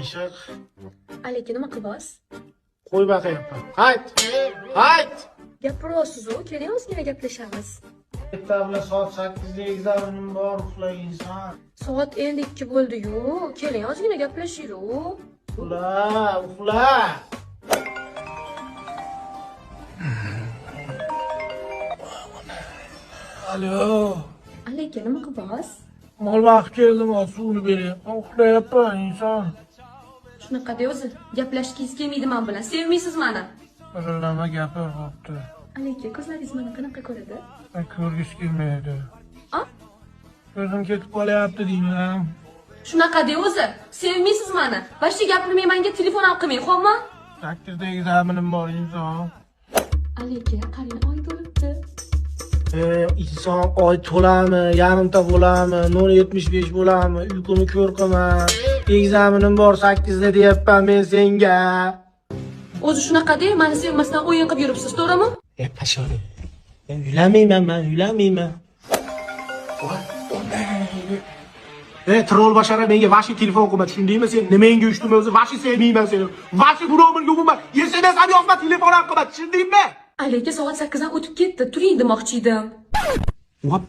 eshak. Aleyküm nima qilyapsiz? Qo'y baqayapman. Hayt. Hayt. Gapirasiz-ku, keling ozgina gaplashamiz. Erta bilan soat 8da ekzamenim bor, uxlay inson. Soat endi 2 bo'ldi-yu. Keling ozgina gaplashaylik. Uxla. Alo. Aleyküm nima qilyapsiz? Mol vaqt keldim, suvni beryapman. Uxlayapman inson. Shunaqa-da o'zi, gaplashgingiz kelmaydi men bilan. Sevmaysiz meni. Nima gapir bo'pti. Aleyküm, ko'zlaringiz meni qanaqa ko'radi? Ko'rgisi kelmaydi. A? Ko'zim ketib qolyapti deyman. Shunaqa-da o'zi, sevmaysiz meni. Boshqa gapirmay menga telefon ham qilmang, xo'pmi? 8da ekzamenim bor inson. Aleyküm, qarang, oy bo'libdi. İnson oy to'lami, yarimta bo'lami, 0.75 bo'lami, uyqumni ko'r qilman. Ekzamenim bor 8da deyapman men senga. O'zi shunaqa-da, meni sevmasdan o'yin qilib yuribsiz, to'g'rimi? Pashoni. Men uylanmayman. Troll bashara menga vashi telefon qilma, tushundingmi sen? Nimenga uchdim o'zi? Vashi sevmayman seni. Vashi burovimga umuman SMS ham yozma, telefon ham qilma, tushundingmi? Aleyküm, soat 8 dan o'tib ketdi. Turing demoqchi edim. What?